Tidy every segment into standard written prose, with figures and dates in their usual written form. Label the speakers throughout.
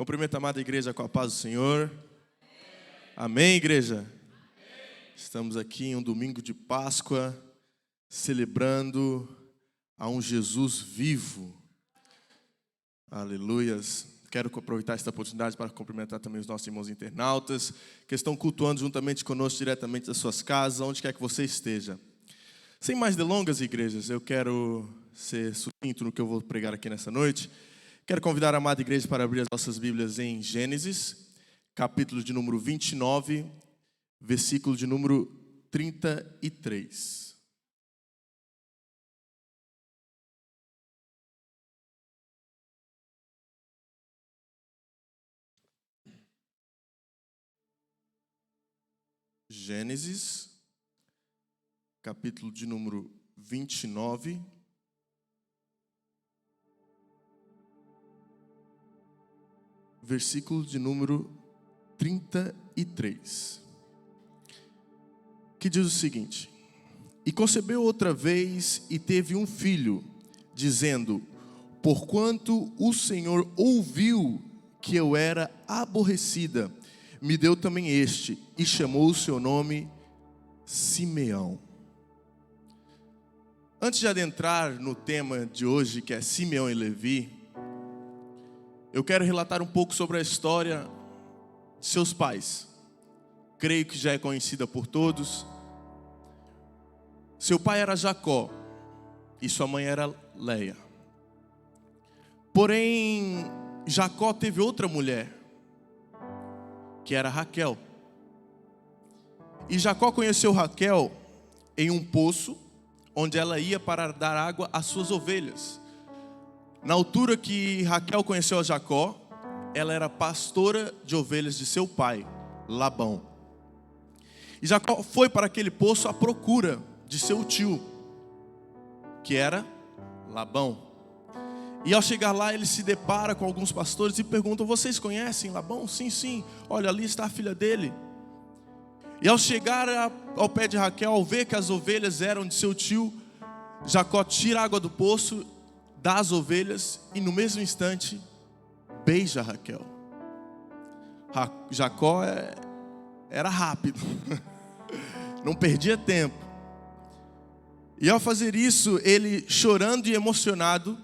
Speaker 1: Cumprimento a amada igreja com a paz do Senhor. Amém, igreja? Estamos aqui em um domingo de Páscoa, celebrando a um Jesus vivo. Aleluias. Quero aproveitar esta oportunidade para cumprimentar também os nossos irmãos internautas, que estão cultuando juntamente conosco, diretamente das suas casas, onde quer que você esteja. Sem mais delongas, igrejas, eu quero ser sucinto no que eu vou pregar aqui nessa noite. Quero convidar a amada igreja para abrir as nossas Bíblias em Gênesis, capítulo de número 29, versículo de número 33. Gênesis, capítulo de número 29, versículo de número 33, que diz o seguinte: E concebeu outra vez e teve um filho, dizendo: Porquanto o Senhor ouviu que eu era aborrecida, me deu também este, e chamou o seu nome Simeão. Antes de adentrar no tema de hoje, que é Simeão e Levi, eu quero relatar um pouco sobre a história de seus pais. Creio que já é conhecida por todos. Seu pai era Jacó e sua mãe era Leia. Porém, Jacó teve outra mulher, que era Raquel. E Jacó conheceu Raquel em um poço, onde ela ia para dar água às suas ovelhas. Na altura que Raquel conheceu a Jacó, ela era pastora de ovelhas de seu pai, Labão. E Jacó foi para aquele poço à procura de seu tio, que era Labão. E ao chegar lá, ele se depara com alguns pastores e perguntam: vocês conhecem Labão? Sim, sim, olha, ali está a filha dele. E ao chegar ao pé de Raquel, ao ver que as ovelhas eram de seu tio, Jacó tira a água do poço, dá as ovelhas e no mesmo instante beija Raquel. Jacó era rápido, não perdia tempo. E ao fazer isso, ele chorando e emocionado,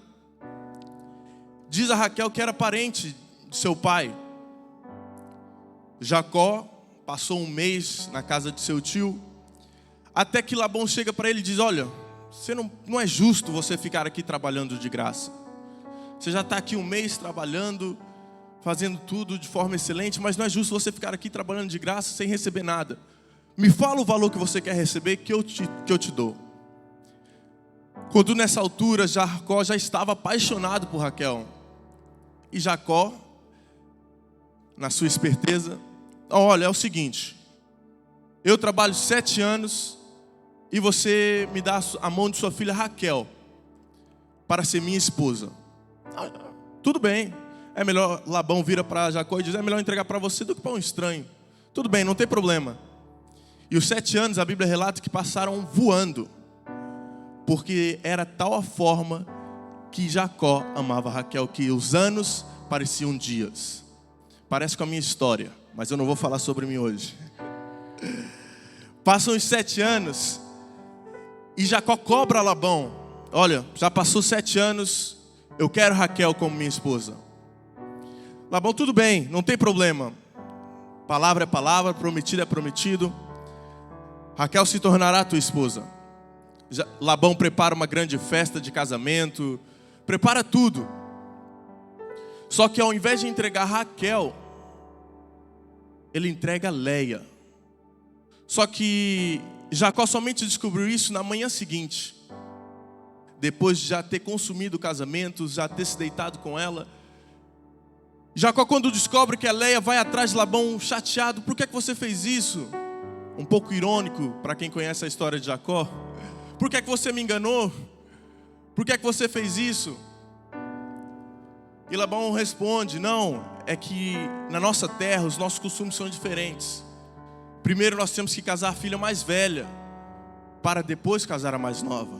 Speaker 1: diz a Raquel que era parente de seu pai. Jacó passou um mês na casa de seu tio, até que Labão chega para ele e diz: olha, não é justo você ficar aqui trabalhando de graça. Você já está aqui um mês trabalhando, fazendo tudo de forma excelente, mas não é justo você ficar aqui trabalhando de graça sem receber nada. Me fala o valor que você quer receber que eu te dou. Quando nessa altura Jacó já estava apaixonado por Raquel. E Jacó, na sua esperteza: olha, é o seguinte, eu trabalho 7 anos e você me dá a mão de sua filha Raquel para ser minha esposa. Tudo bem. É melhor, Labão vira para Jacó e diz: é melhor entregar para você do que para um estranho. Tudo bem, não tem problema. E os 7 anos, a Bíblia relata que passaram voando, porque era tal a forma que Jacó amava Raquel, que os anos pareciam dias. Parece com a minha história, mas eu não vou falar sobre mim hoje. Passam os 7 anos e Jacó cobra Labão: olha, já passou 7 anos, eu quero Raquel como minha esposa. Labão: tudo bem, não tem problema. Palavra é palavra, prometido é prometido. Raquel se tornará tua esposa. Labão prepara uma grande festa de casamento, prepara tudo. Só que ao invés de entregar Raquel, ele entrega Leia. Só que Jacó somente descobriu isso na manhã seguinte, depois de já ter consumido o casamento, já ter se deitado com ela. Jacó, quando descobre que a Leia, vai atrás de Labão chateado: por que você fez isso? Um pouco irônico para quem conhece a história de Jacó. Por que você me enganou? Por que você fez isso? E Labão responde: não, é que na nossa terra os nossos costumes são diferentes. Primeiro nós temos que casar a filha mais velha, para depois casar a mais nova.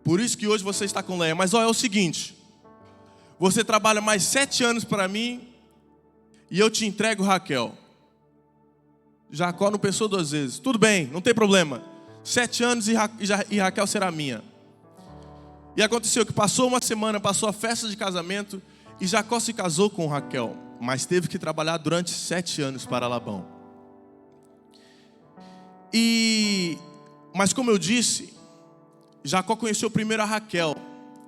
Speaker 1: Por isso que hoje você está com Leia. Mas olha, é o seguinte: você trabalha mais 7 anos para mim e eu te entrego Raquel. Jacó não pensou 2 vezes. Tudo bem, não tem problema. 7 anos e Raquel será minha. E aconteceu que passou uma semana, passou a festa de casamento e Jacó se casou com Raquel, mas teve que trabalhar durante 7 anos para Labão. Mas como eu disse, Jacó conheceu primeiro a Raquel,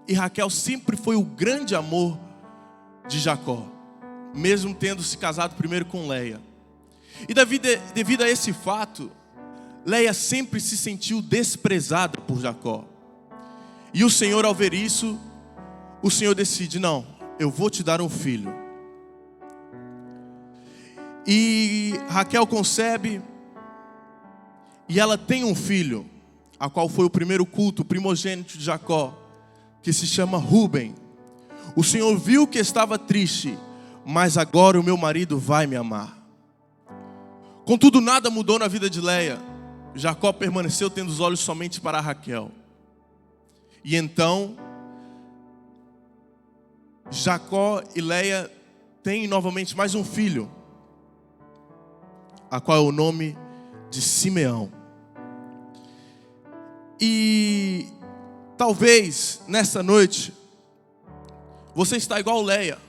Speaker 1: e Raquel sempre foi o grande amor de Jacó, mesmo tendo se casado primeiro com Leia. E devido a esse fato, Leia sempre se sentiu desprezada por Jacó. E o Senhor, ao ver isso, o Senhor decide: não, eu vou te dar um filho. E Raquel concebe, e ela tem um filho, a qual foi o primeiro culto, o primogênito de Jacó, que se chama Ruben. O Senhor viu que estava triste, mas agora o meu marido vai me amar. Contudo, nada mudou na vida de Leia. Jacó permaneceu tendo os olhos somente para Raquel. E então, Jacó e Leia têm novamente mais um filho, a qual é o nome de Simeão. E talvez nessa noite você está igual Leia,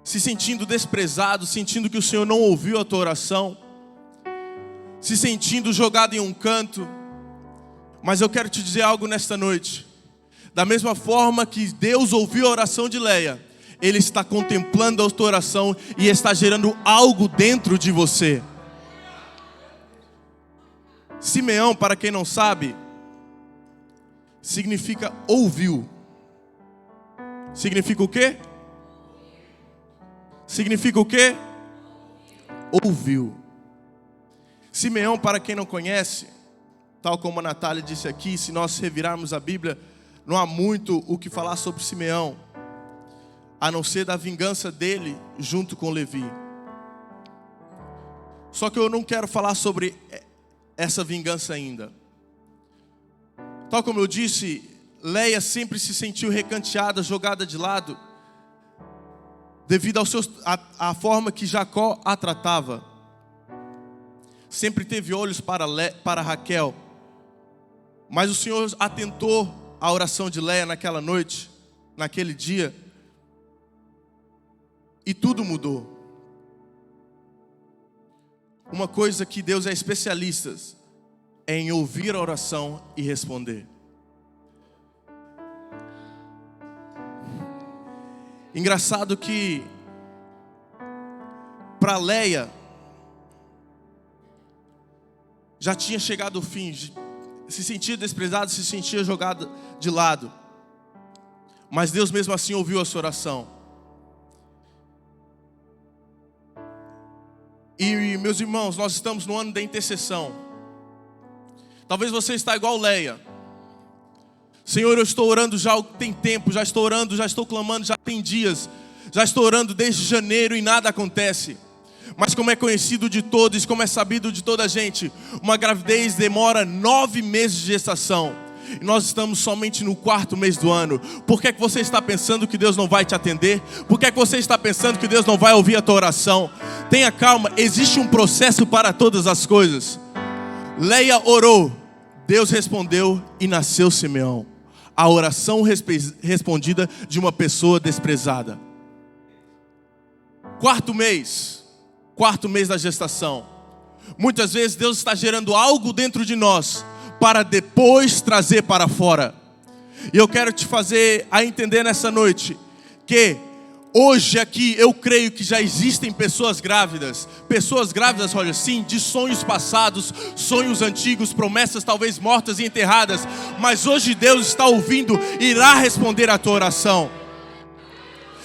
Speaker 1: se sentindo desprezado, sentindo que o Senhor não ouviu a tua oração, se sentindo jogado em um canto. Mas eu quero te dizer algo nesta noite. Da mesma forma que Deus ouviu a oração de Leia, Ele está contemplando a tua oração e está gerando algo dentro de você. Simeão, para quem não sabe, significa ouviu. Significa o quê? Significa o quê? Ouviu. Simeão, para quem não conhece, tal como a Natália disse aqui, se nós revirarmos a Bíblia, não há muito o que falar sobre Simeão, a não ser da vingança dele junto com Levi. Só que eu não quero falar sobre essa vingança ainda. Tal como eu disse, Leia sempre se sentiu recanteada, jogada de lado, devido à forma que Jacó a tratava. Sempre teve olhos para Raquel, mas o Senhor atentou à oração de Leia naquela noite, naquele dia, e tudo mudou. Uma coisa que Deus é especialista é em ouvir a oração e responder. Engraçado que para Leia já tinha chegado o fim, se sentia desprezado, se sentia jogado de lado, mas Deus mesmo assim ouviu a sua oração. E meus irmãos, nós estamos no ano da intercessão. Talvez você está igual Leia. Senhor, eu estou orando já tem tempo, já estou orando, já estou clamando, já tem dias, já estou orando desde janeiro e nada acontece. Mas como é conhecido de todos, como é sabido de toda a gente, uma gravidez demora 9 meses de gestação. E nós estamos somente no 4º mês do ano. Por que é que você está pensando que Deus não vai te atender? Por que é que você está pensando que Deus não vai ouvir a tua oração? Tenha calma, existe um processo para todas as coisas. Leia orou, Deus respondeu e nasceu Simeão. A oração respondida de uma pessoa desprezada. 4º mês da gestação. Muitas vezes Deus está gerando algo dentro de nós para depois trazer para fora. E eu quero te fazer a entender nessa noite que hoje aqui eu creio que já existem pessoas grávidas, olha, sim, de sonhos passados, sonhos antigos, promessas talvez mortas e enterradas, mas hoje Deus está ouvindo e irá responder a tua oração.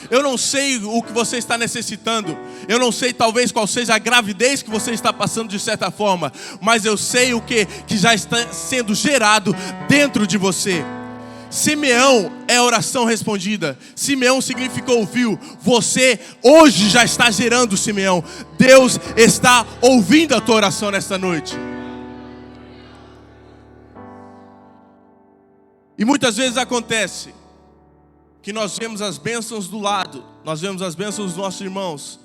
Speaker 1: Eu não sei o que você está necessitando, eu não sei talvez qual seja a gravidez que você está passando de certa forma, mas eu sei o que já está sendo gerado dentro de você. Simeão é oração respondida. Simeão significa ouviu. Você hoje já está gerando, Simeão. Deus está ouvindo a tua oração nesta noite. E muitas vezes acontece que nós vemos as bênçãos do lado, nós vemos as bênçãos dos nossos irmãos,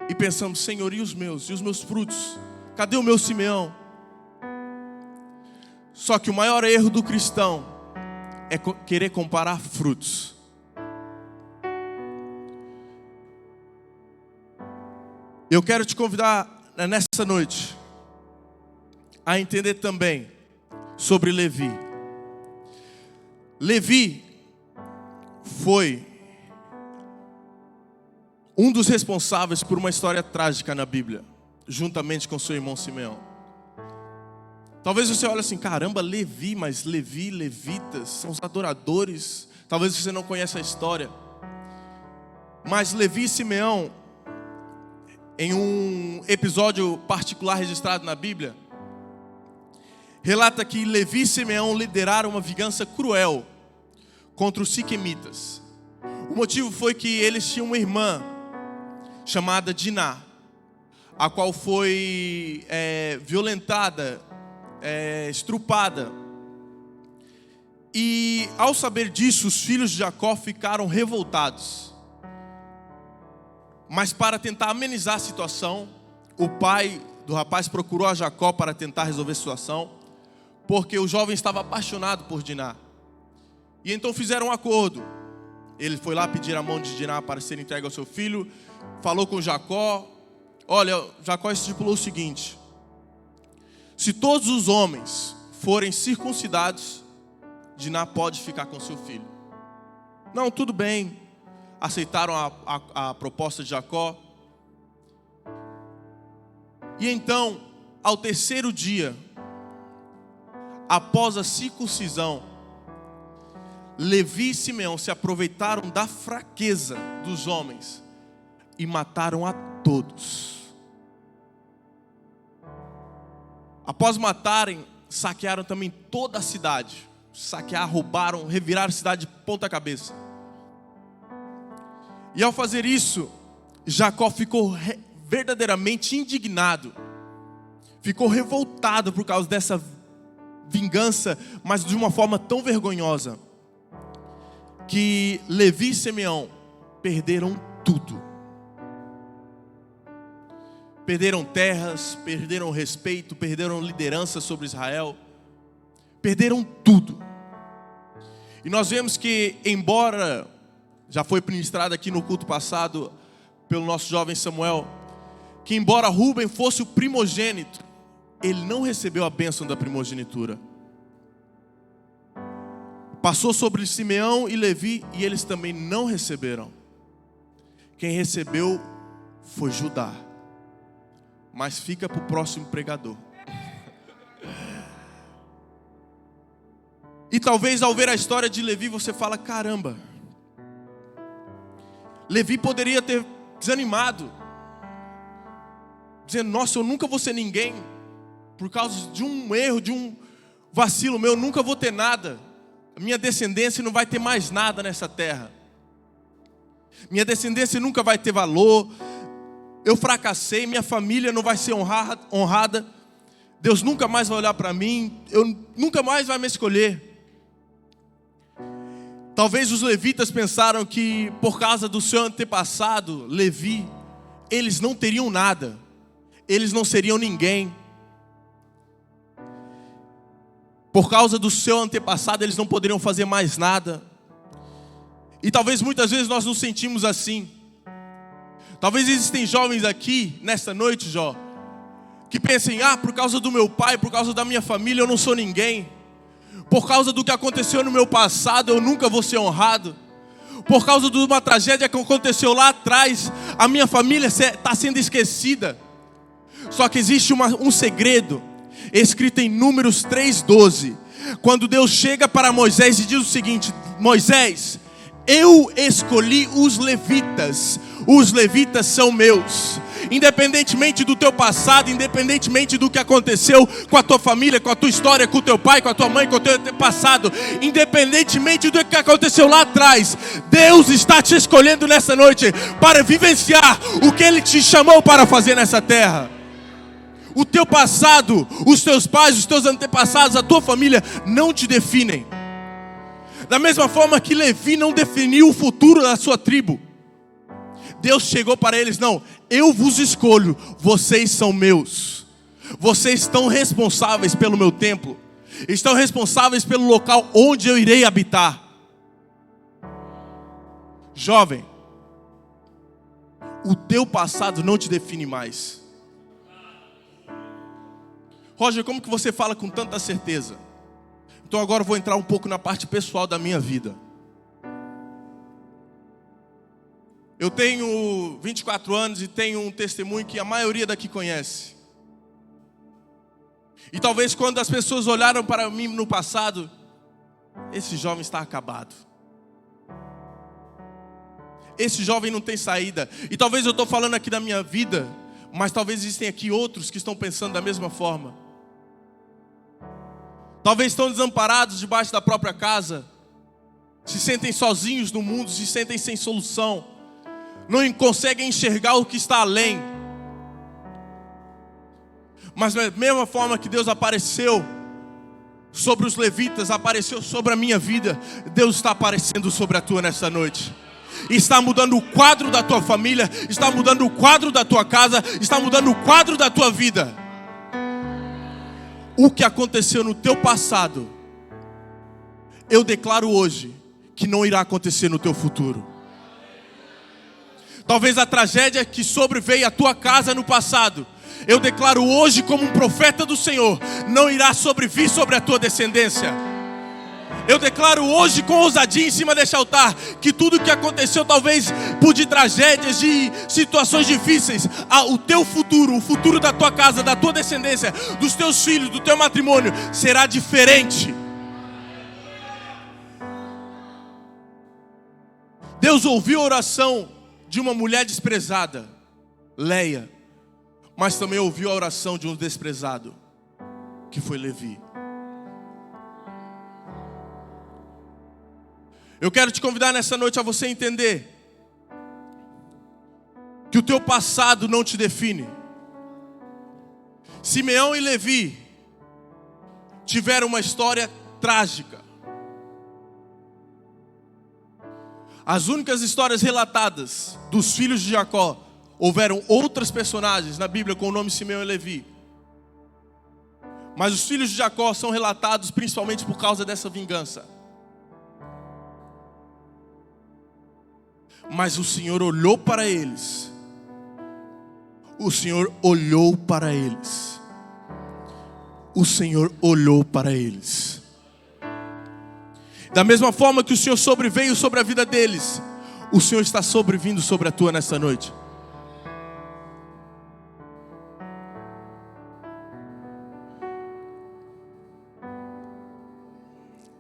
Speaker 1: e pensamos: Senhor, e os meus frutos? Cadê o meu Simeão? Só que o maior erro do cristão é querer comparar frutos. Eu quero te convidar nessa noite a entender também sobre Levi. Levi foi um dos responsáveis por uma história trágica na Bíblia, juntamente com seu irmão Simeão. Talvez você olhe assim: caramba, Levi, mas Levi, levitas, são os adoradores. Talvez você não conheça a história. Mas Levi e Simeão, em um episódio particular registrado na Bíblia, relata que Levi e Simeão lideraram uma vingança cruel contra os siquemitas. O motivo foi que eles tinham uma irmã chamada Diná, a qual foi violentada, estrupada. E ao saber disso, os filhos de Jacó ficaram revoltados. Mas para tentar amenizar a situação, o pai do rapaz procurou a Jacó para tentar resolver a situação, porque o jovem estava apaixonado por Diná. E então fizeram um acordo. Ele foi lá pedir a mão de Diná para ser entregue ao seu filho, falou com Jacó. Olha, Jacó estipulou o seguinte: se todos os homens forem circuncidados, Diná pode ficar com seu filho. Não, tudo bem. Aceitaram a proposta de Jacó. E então, ao terceiro dia, após a circuncisão, Levi e Simeão se aproveitaram da fraqueza dos homens e mataram a todos. Após matarem, saquearam também toda a cidade. Saquearam, roubaram, reviraram a cidade de ponta cabeça. E ao fazer isso, Jacó ficou verdadeiramente indignado. Ficou revoltado por causa dessa vingança, mas de uma forma tão vergonhosa, que Levi e Simeão perderam tudo. Perderam terras, perderam respeito, perderam liderança sobre Israel. Perderam tudo. E nós vemos que, embora já foi ministrado aqui no culto passado pelo nosso jovem Samuel, que embora Rúben fosse o primogênito, ele não recebeu a bênção da primogenitura. Passou sobre Simeão e Levi e eles também não receberam. Quem recebeu foi Judá. Mas fica para o próximo pregador. E talvez ao ver a história de Levi você fala: caramba, Levi poderia ter desanimado, dizendo: nossa, eu nunca vou ser ninguém. Por causa de um erro, de um vacilo meu, eu nunca vou ter nada. A minha descendência não vai ter mais nada nessa terra. Minha descendência nunca vai ter valor. Eu fracassei, minha família não vai ser honrada. Deus nunca mais vai olhar para mim. Eu nunca mais vai me escolher. Talvez os levitas pensaram que por causa do seu antepassado, Levi, eles não teriam nada. Eles não seriam ninguém. Por causa do seu antepassado, eles não poderiam fazer mais nada. E talvez muitas vezes nós nos sentimos assim. Talvez existem jovens aqui, nesta noite, Jó, que pensem: por causa do meu pai, por causa da minha família, eu não sou ninguém. Por causa do que aconteceu no meu passado, eu nunca vou ser honrado. Por causa de uma tragédia que aconteceu lá atrás, a minha família está sendo esquecida. Só que existe um segredo, escrito em Números 3:12. Quando Deus chega para Moisés e diz o seguinte: Moisés, eu escolhi os levitas são meus. Independentemente do teu passado, independentemente do que aconteceu com a tua família, com a tua história, com o teu pai, com a tua mãe, com o teu passado, independentemente do que aconteceu lá atrás, Deus está te escolhendo nessa noite para vivenciar o que Ele te chamou para fazer nessa terra. O teu passado, os teus pais, os teus antepassados, a tua família não te definem. Da mesma forma que Levi não definiu o futuro da sua tribo, Deus chegou para eles: não, eu vos escolho, vocês são meus. Vocês estão responsáveis pelo meu templo, estão responsáveis pelo local onde eu irei habitar. Jovem, o teu passado não te define mais. Roger, como que você fala com tanta certeza? Então agora eu vou entrar um pouco na parte pessoal da minha vida. Eu tenho 24 anos e tenho um testemunho que a maioria daqui conhece. E talvez quando as pessoas olharam para mim no passado, esse jovem está acabado. Esse jovem não tem saída. E talvez eu estou falando aqui da minha vida, mas talvez existem aqui outros que estão pensando da mesma forma. Talvez estão desamparados debaixo da própria casa, se sentem sozinhos no mundo, se sentem sem solução, não conseguem enxergar o que está além. Mas da mesma forma que Deus apareceu sobre os levitas, apareceu sobre a minha vida, Deus está aparecendo sobre a tua nessa noite. Está mudando o quadro da tua família, está mudando o quadro da tua casa, está mudando o quadro da tua vida. O que aconteceu no teu passado, eu declaro hoje que não irá acontecer no teu futuro. Talvez a tragédia que sobreveio à tua casa no passado, eu declaro hoje como um profeta do Senhor, não irá sobrevir sobre a tua descendência. Eu declaro hoje com ousadia em cima deste altar, que tudo que aconteceu talvez por de tragédias, de situações difíceis, o teu futuro, o futuro da tua casa, da tua descendência, dos teus filhos, do teu matrimônio, será diferente. Deus ouviu a oração de uma mulher desprezada, Leia, mas também ouviu a oração de um desprezado, que foi Levi. Eu quero te convidar nessa noite a você entender que o teu passado não te define. Simeão e Levi tiveram uma história trágica. As únicas histórias relatadas dos filhos de Jacó, houveram outras personagens na Bíblia com o nome Simeão e Levi. Mas os filhos de Jacó são relatados principalmente por causa dessa vingança. Mas o Senhor olhou para eles. O Senhor olhou para eles. O Senhor olhou para eles. Da mesma forma que o Senhor sobreveio sobre a vida deles, o Senhor está sobrevindo sobre a tua nessa noite.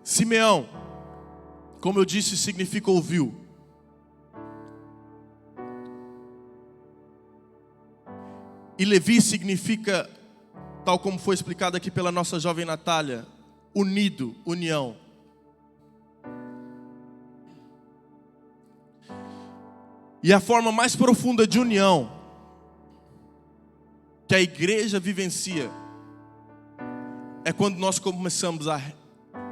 Speaker 1: Simeão, como eu disse, significa ouviu. E Levi significa, tal como foi explicado aqui pela nossa jovem Natália, unido, união. E a forma mais profunda de união que a igreja vivencia é quando nós começamos a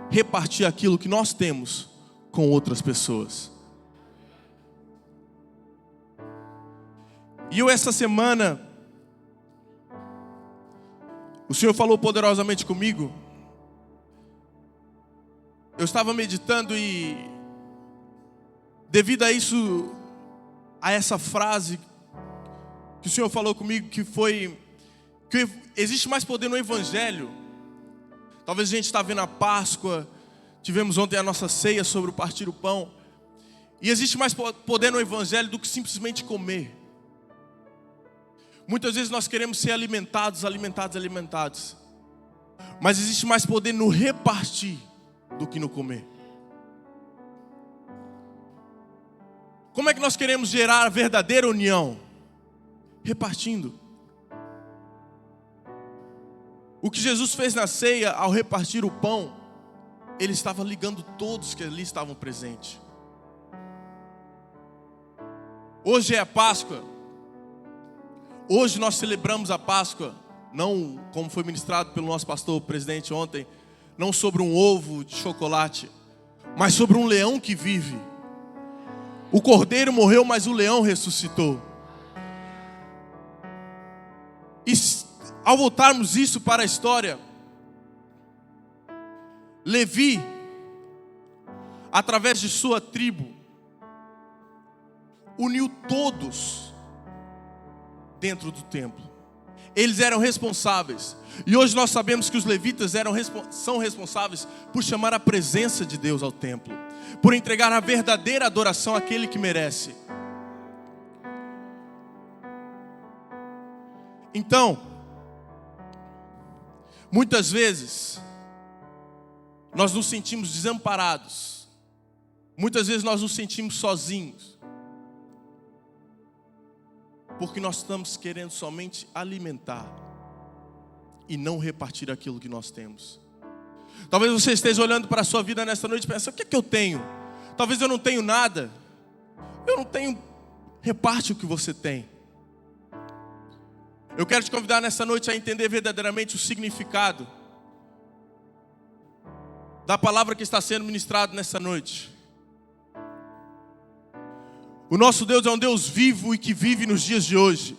Speaker 1: repartir aquilo que nós temos com outras pessoas. E eu essa semana, o Senhor falou poderosamente comigo. Eu estava meditando e devido a isso, a essa frase que o Senhor falou comigo, que foi que existe mais poder no Evangelho. Talvez a gente está vendo a Páscoa, tivemos ontem a nossa ceia sobre o partir o pão. E existe mais poder no Evangelho do que simplesmente comer. Muitas vezes nós queremos ser alimentados. Mas existe mais poder no repartir do que no comer. Como é que nós queremos gerar a verdadeira união? Repartindo. O que Jesus fez na ceia, ao repartir o pão, Ele estava ligando todos que ali estavam presentes. Hoje é a Páscoa. Hoje nós celebramos a Páscoa, não como foi ministrado pelo nosso pastor presidente ontem, não sobre um ovo de chocolate, mas sobre um leão que vive. O cordeiro morreu, mas o leão ressuscitou. E ao voltarmos isso para a história, Levi, através de sua tribo, uniu todos dentro do templo. Eles eram responsáveis. E hoje nós sabemos que os levitas são responsáveis por chamar a presença de Deus ao templo, por entregar a verdadeira adoração àquele que merece. Então, muitas vezes nós nos sentimos desamparados. Muitas vezes nós nos sentimos sozinhos, porque nós estamos querendo somente alimentar e não repartir aquilo que nós temos. Talvez você esteja olhando para a sua vida nesta noite e pense: o que é que eu tenho? Talvez eu não tenho nada. Eu não tenho. Reparte o que você tem. Eu quero te convidar nesta noite a entender verdadeiramente o significado da palavra que está sendo ministrada nessa noite. O nosso Deus é um Deus vivo e que vive nos dias de hoje.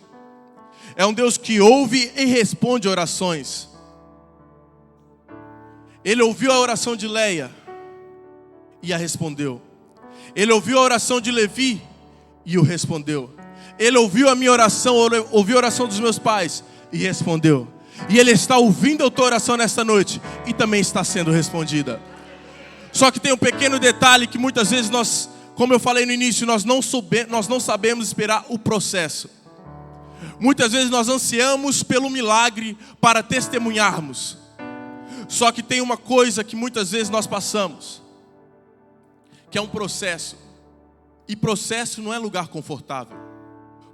Speaker 1: É um Deus que ouve e responde orações. Ele ouviu a oração de Leia e a respondeu. Ele ouviu a oração de Levi e o respondeu. Ele ouviu a minha oração, ouviu a oração dos meus pais e respondeu. E Ele está ouvindo a tua oração nesta noite e também está sendo respondida. Só que tem um pequeno detalhe que muitas vezes nós, como eu falei no início, nós não sabemos esperar o processo. Muitas vezes nós ansiamos pelo milagre para testemunharmos. Só que tem uma coisa que muitas vezes nós passamos, que é um processo. E processo não é lugar confortável.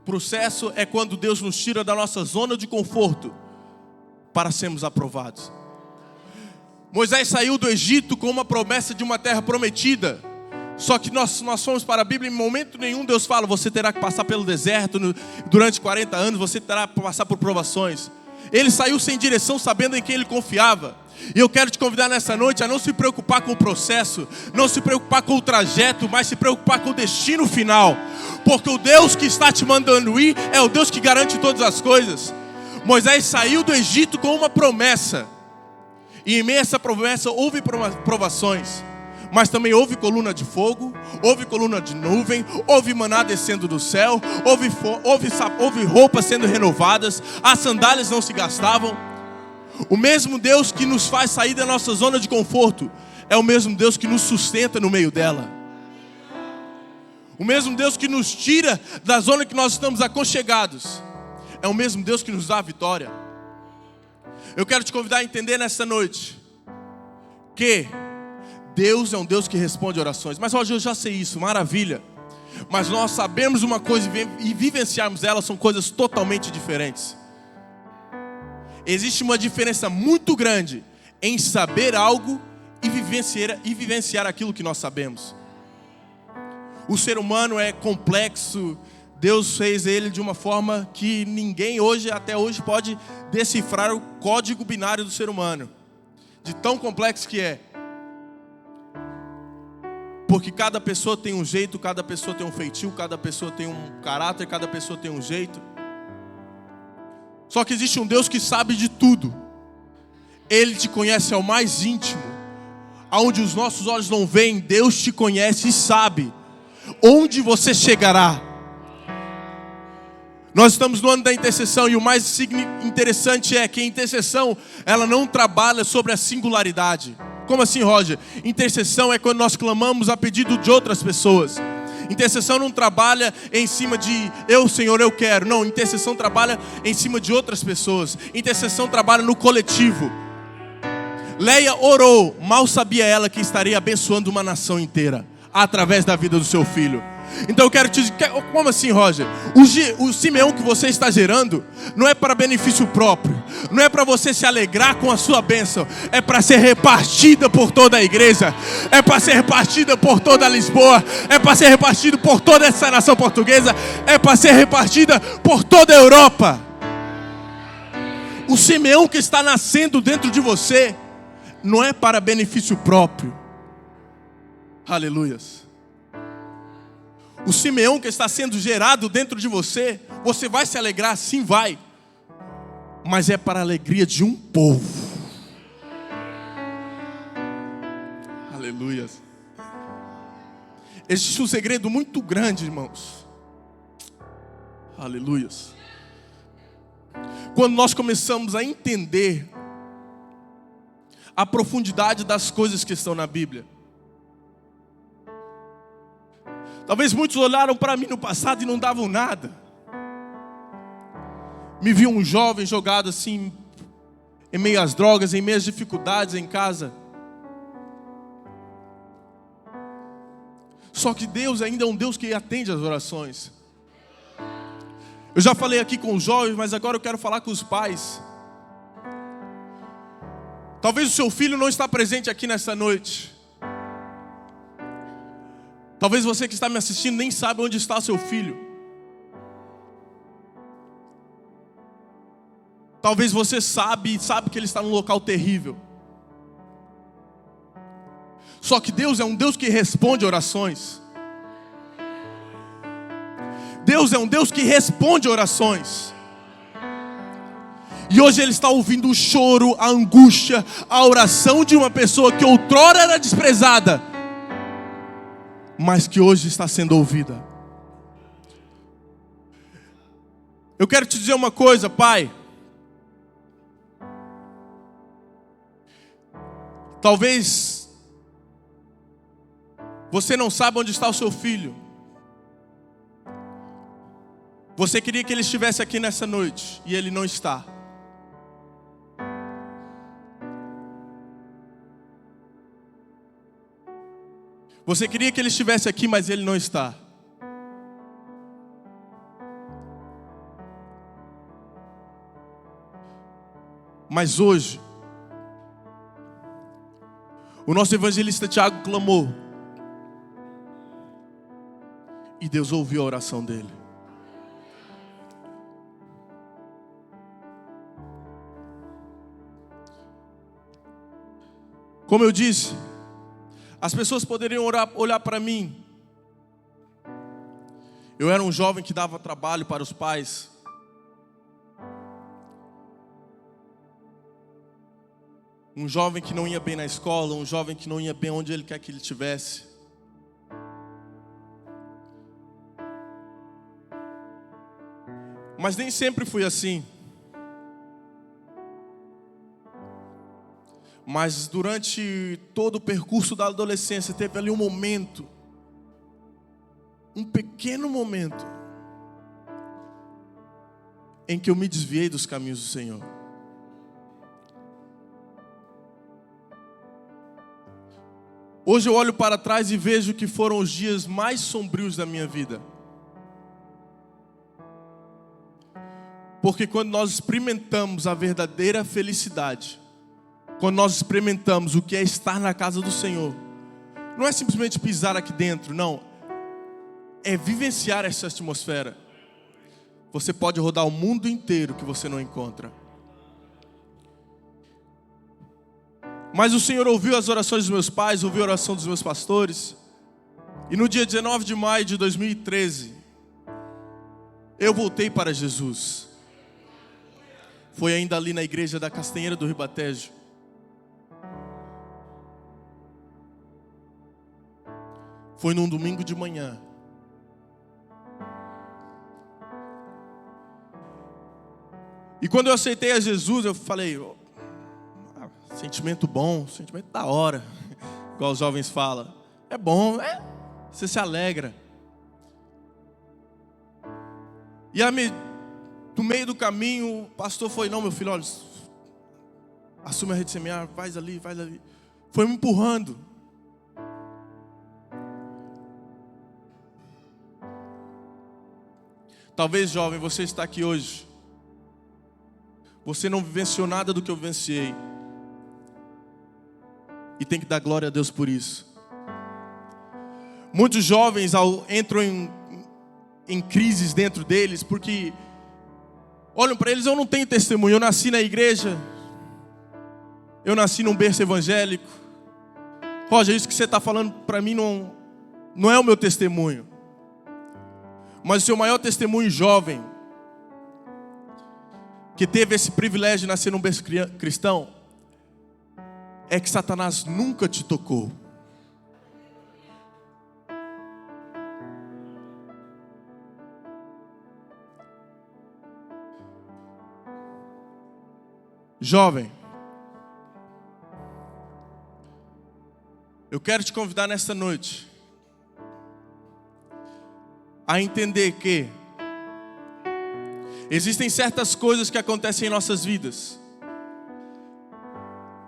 Speaker 1: Processo é quando Deus nos tira da nossa zona de conforto para sermos aprovados. Moisés saiu do Egito com uma promessa de uma terra prometida. Só que nós fomos para a Bíblia e em momento nenhum Deus fala: você terá que passar pelo deserto durante 40 anos, você terá que passar por provações. Ele saiu sem direção, sabendo em quem ele confiava. E eu quero te convidar nessa noite a não se preocupar com o processo, não se preocupar com o trajeto, mas se preocupar com o destino final. Porque o Deus que está te mandando ir é o Deus que garante todas as coisas. Moisés saiu do Egito com uma promessa. E em meio a essa promessa houve provações. Mas também houve coluna de fogo, houve coluna de nuvem, houve maná descendo do céu, houve roupas sendo renovadas, as sandálias não se gastavam. O mesmo Deus que nos faz sair da nossa zona de conforto é o mesmo Deus que nos sustenta no meio dela. O mesmo Deus que nos tira da zona que nós estamos aconchegados é o mesmo Deus que nos dá a vitória. Eu quero te convidar a entender nessa noite que Deus é um Deus que responde orações. Mas hoje eu já sei isso, maravilha. Mas nós sabemos uma coisa e vivenciarmos ela são coisas totalmente diferentes. Existe uma diferença muito grande em saber algo e vivenciar aquilo que nós sabemos. O ser humano é complexo. Deus fez ele de uma forma que ninguém até hoje pode decifrar o código binário do ser humano. De tão complexo que é. Porque cada pessoa tem um jeito, cada pessoa tem um feitio, cada pessoa tem um caráter, cada pessoa tem um jeito. Só que existe um Deus que sabe de tudo. Ele te conhece ao mais íntimo. Aonde os nossos olhos não veem, Deus te conhece e sabe onde você chegará. Nós estamos no ano da intercessão e o mais interessante é que a intercessão, ela não trabalha sobre a singularidade. Como assim, Roger? Intercessão é quando nós clamamos a pedido de outras pessoas. Intercessão não trabalha em cima de eu, Senhor, eu quero. Não, intercessão trabalha em cima de outras pessoas. Intercessão trabalha no coletivo. Leia orou, mal sabia ela que estaria abençoando uma nação inteira através da vida do seu filho. Então eu quero te dizer, como assim, Roger? O Simeão que você está gerando não é para benefício próprio, não é para você se alegrar com a sua bênção, é para ser repartida por toda a igreja, é para ser repartida por toda Lisboa, é para ser repartida por toda essa nação portuguesa, é para ser repartida por toda a Europa. O Simeão que está nascendo dentro de você não é para benefício próprio, Aleluias. O Simeão que está sendo gerado dentro de você, você vai se alegrar? Sim, vai. Mas é para a alegria de um povo. Aleluias. Existe um segredo muito grande, irmãos. Aleluias. Quando nós começamos a entender a profundidade das coisas que estão na Bíblia. Talvez muitos olharam para mim no passado e não davam nada. Me viu um jovem jogado assim, em meio às drogas, em meio às dificuldades em casa. Só que Deus ainda é um Deus que atende às orações. Eu já falei aqui com os jovens, mas agora eu quero falar com os pais. Talvez o seu filho não está presente aqui nessa noite. Talvez você que está me assistindo nem sabe onde está seu filho. Talvez você sabe que ele está num local terrível. Só que Deus é um Deus que responde orações. Deus é um Deus que responde orações. E hoje Ele está ouvindo o choro, a angústia, a oração de uma pessoa que outrora era desprezada, mas que hoje está sendo ouvida. Eu quero te dizer uma coisa, pai. Talvez você não saiba onde está o seu filho. Você queria que ele estivesse aqui nessa noite e ele não está. Você queria que ele estivesse aqui, mas ele não está. Mas hoje, o nosso evangelista Tiago clamou. E Deus ouviu a oração dele. Como eu disse, as pessoas poderiam olhar para mim. Eu era um jovem que dava trabalho para os pais. Um jovem que não ia bem na escola, um jovem que não ia bem onde ele quer que ele estivesse. Mas nem sempre fui assim. Mas durante todo o percurso da adolescência, teve ali um momento, um pequeno momento, em que eu me desviei dos caminhos do Senhor. Hoje eu olho para trás e vejo que foram os dias mais sombrios da minha vida. Porque quando nós experimentamos a verdadeira felicidade, quando nós experimentamos o que é estar na casa do Senhor, não é simplesmente pisar aqui dentro, não. É vivenciar essa atmosfera. Você pode rodar o mundo inteiro que você não encontra. Mas o Senhor ouviu as orações dos meus pais, ouviu a oração dos meus pastores. E no dia 19 de maio de 2013, eu voltei para Jesus. Foi ainda ali na igreja da Castanheira do Ribatejo. Foi num domingo de manhã. E quando eu aceitei a Jesus, eu falei, sentimento bom, sentimento da hora, igual os jovens falam. É bom, você se alegra. E no meio do caminho, o pastor foi, não, meu filho, olha, assume a rede semear, faz ali. Foi me empurrando. Talvez, jovem, você está aqui hoje. Você não vivenciou nada do que eu vivenciei. E tem que dar glória a Deus por isso. Muitos jovens entram em crises dentro deles, porque olham para eles, eu não tenho testemunho. Eu nasci na igreja. Eu nasci num berço evangélico. Roger, isso que você está falando para mim não é o meu testemunho. Mas o seu maior testemunho jovem, que teve esse privilégio de nascer num berço cristão, é que Satanás nunca te tocou. Jovem, eu quero te convidar nesta noite a entender que existem certas coisas que acontecem em nossas vidas.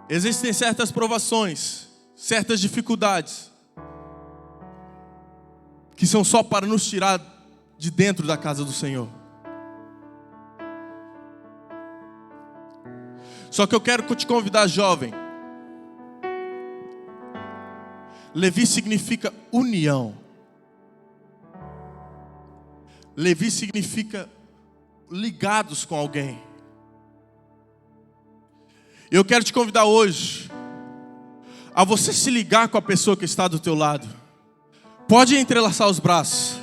Speaker 1: Existem certas provações, certas dificuldades, que são só para nos tirar de dentro da casa do Senhor. Só que eu quero te convidar, jovem. Levi significa união. Levi significa ligados com alguém. Eu quero te convidar hoje a você se ligar com a pessoa que está do teu lado. Pode entrelaçar os braços.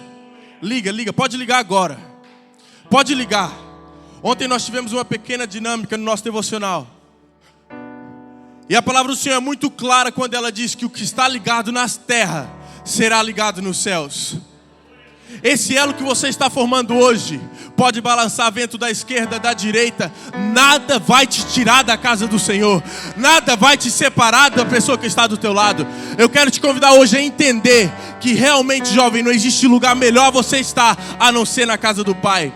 Speaker 1: Liga, pode ligar agora. Pode ligar. Ontem nós tivemos uma pequena dinâmica no nosso devocional. E a palavra do Senhor é muito clara quando ela diz que o que está ligado nas terras será ligado nos céus. Esse elo que você está formando hoje pode balançar vento da esquerda, da direita. Nada vai te tirar da casa do Senhor. Nada vai te separar da pessoa que está do teu lado. Eu quero te convidar hoje a entender que realmente, jovem, não existe lugar melhor você estar a não ser na casa do Pai.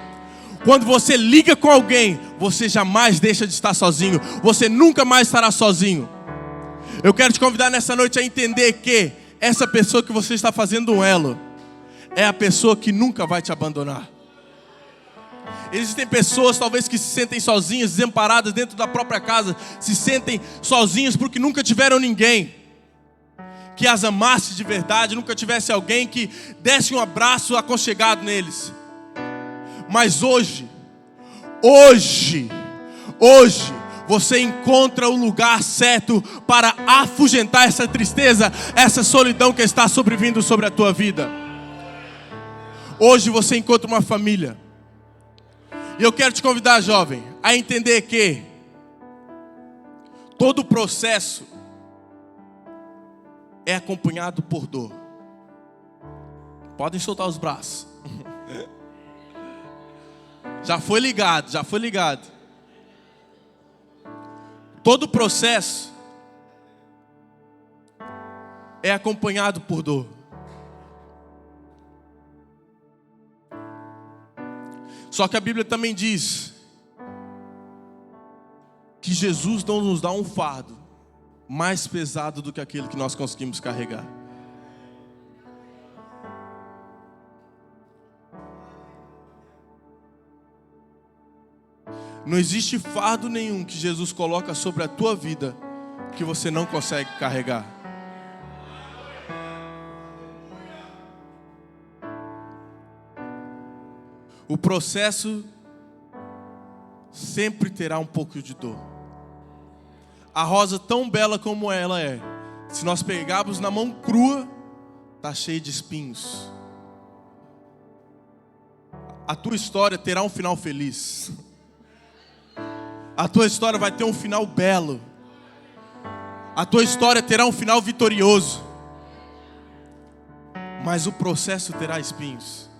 Speaker 1: Quando você liga com alguém, você jamais deixa de estar sozinho. Você nunca mais estará sozinho. Eu quero te convidar nessa noite a entender que essa pessoa que você está fazendo um elo é a pessoa que nunca vai te abandonar. Existem pessoas talvez que se sentem sozinhas, desamparadas dentro da própria casa. Se sentem sozinhos porque nunca tiveram ninguém que as amasse de verdade. Nunca tivesse alguém que desse um abraço aconchegado neles. Mas hoje, você encontra o lugar certo para afugentar essa tristeza, essa solidão que está sobrevindo sobre a tua vida. Hoje você encontra uma família. E eu quero te convidar, jovem, a entender que todo processo é acompanhado por dor. Podem soltar os braços. Já foi ligado. Todo processo é acompanhado por dor. Só que a Bíblia também diz que Jesus não nos dá um fardo mais pesado do que aquele que nós conseguimos carregar. Não existe fardo nenhum que Jesus coloca sobre a tua vida que você não consegue carregar. O processo sempre terá um pouco de dor. A rosa, tão bela como ela é, se nós pegarmos na mão crua, está cheia de espinhos. A tua história terá um final feliz. A tua história vai ter um final belo. A tua história terá um final vitorioso. Mas o processo terá espinhos.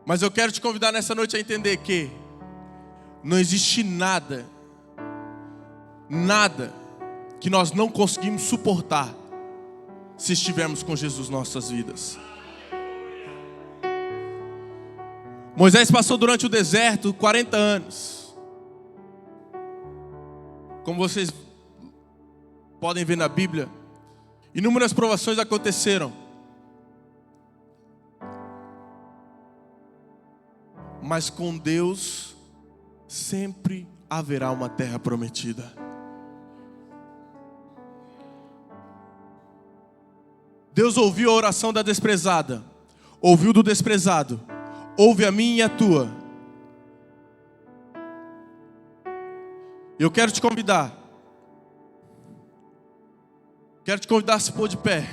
Speaker 1: Mas eu quero te convidar nessa noite a entender que não existe nada que nós não conseguimos suportar se estivermos com Jesus em nossas vidas. Moisés passou durante o deserto 40 anos. Como vocês podem ver na Bíblia, inúmeras provações aconteceram. Mas com Deus sempre haverá uma terra prometida. Deus ouviu a oração da desprezada, ouviu do desprezado, ouve a minha e a tua. Eu quero te convidar Quero te convidar a se pôr de pé.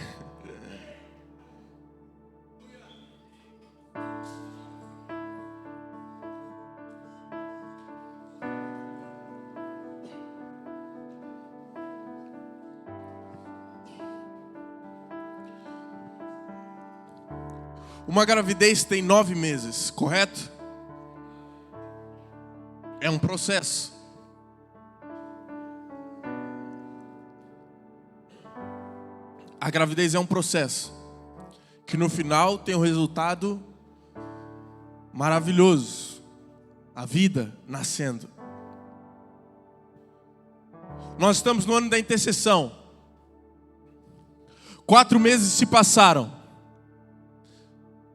Speaker 1: Uma gravidez tem 9 meses, correto? É um processo. A gravidez é um processo que no final tem um resultado maravilhoso. A vida nascendo. Nós estamos no ano da intercessão. 4 meses se passaram.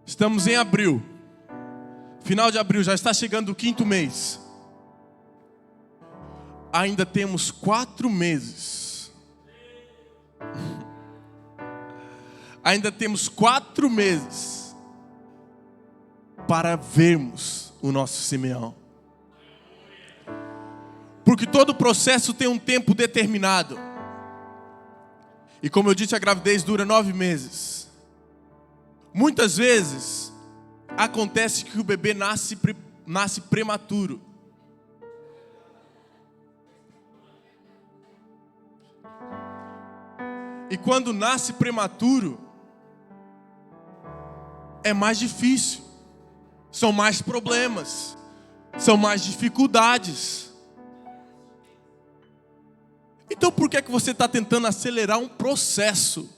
Speaker 1: Estamos em abril. Final de abril, já está chegando o 5º mês. Ainda temos 4 meses. Ainda temos 4 meses para vermos o nosso Simeão. Porque todo processo tem um tempo determinado. E como eu disse, a gravidez dura 9 meses. Muitas vezes acontece que o bebê nasce prematuro. E quando nasce prematuro, é mais difícil. São mais problemas. São mais dificuldades. Então por que você está tentando acelerar um processo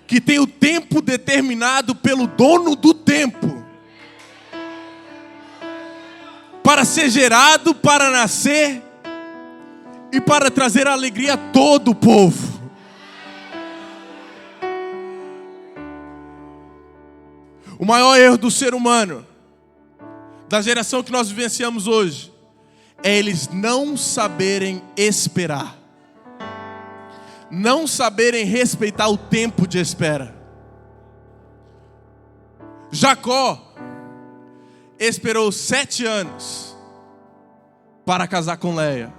Speaker 1: que tem o tempo determinado pelo dono do tempo, para ser gerado, para nascer e para trazer alegria a todo o povo? O maior erro do ser humano, da geração que nós vivenciamos hoje, é eles não saberem esperar. Não saberem respeitar o tempo de espera. Jacó esperou 7 anos para casar com Leia.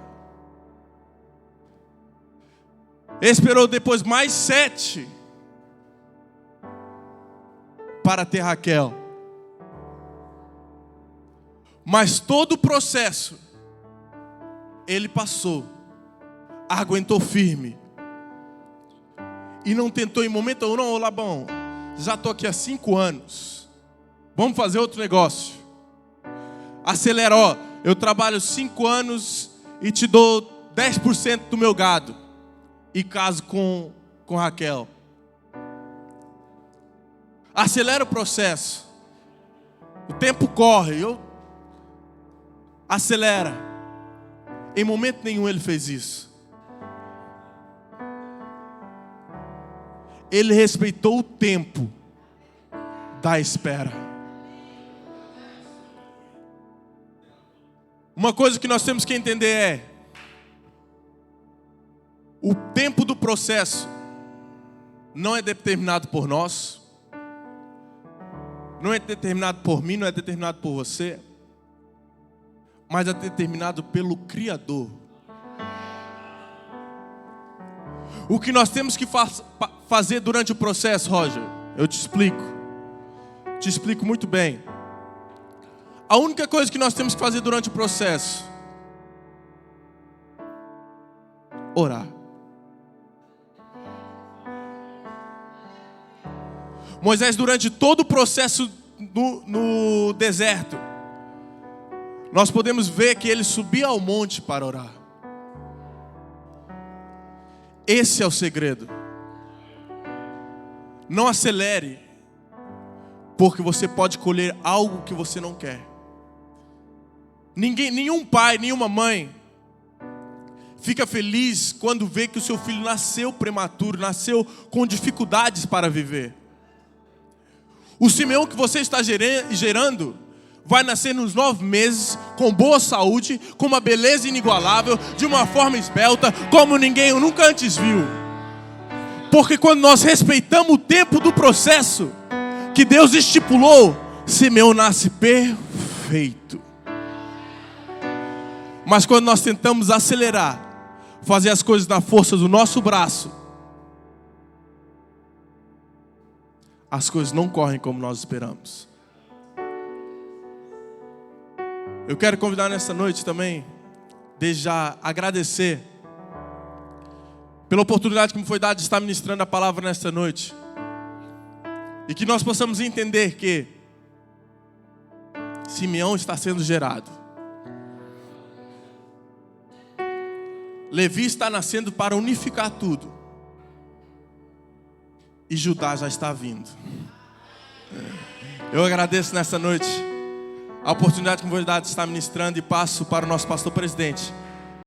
Speaker 1: Esperou depois mais 7 para ter Raquel. Mas todo o processo ele passou, aguentou firme. E não tentou em momento algum, não, Labão, já estou aqui há 5 anos. Vamos fazer outro negócio. Acelera, ó, eu trabalho 5 anos e te dou 10% do meu gado. E caso com Raquel. Acelera o processo. O tempo corre, acelera. Em momento nenhum ele fez isso. Ele respeitou o tempo da espera. Uma coisa que nós temos que entender é: o tempo do processo não é determinado por nós, não é determinado por mim, não é determinado por você, mas é determinado pelo Criador. O que nós temos que fazer durante o processo, Roger, eu te explico muito bem. A única coisa que nós temos que fazer durante o processo: orar. Moisés, durante todo o processo no deserto, nós podemos ver que ele subia ao monte para orar. Esse é o segredo. Não acelere, porque você pode colher algo que você não quer. Nenhum pai, nenhuma mãe fica feliz quando vê que o seu filho nasceu prematuro, nasceu com dificuldades para viver. O Simeão que você está gerando vai nascer nos 9 meses, com boa saúde, com uma beleza inigualável, de uma forma esbelta, como ninguém nunca antes viu. Porque quando nós respeitamos o tempo do processo que Deus estipulou, Simeão nasce perfeito. Mas quando nós tentamos acelerar, fazer as coisas na força do nosso braço, as coisas não correm como nós esperamos. Eu quero convidar nessa noite também, desde já agradecer pela oportunidade que me foi dada de estar ministrando a palavra nessa noite. E que nós possamos entender que Simeão está sendo gerado. Levi está nascendo para unificar tudo. E Judá já está vindo. Eu agradeço nessa noite a oportunidade que me foi dada de estar ministrando e passo para o nosso pastor presidente,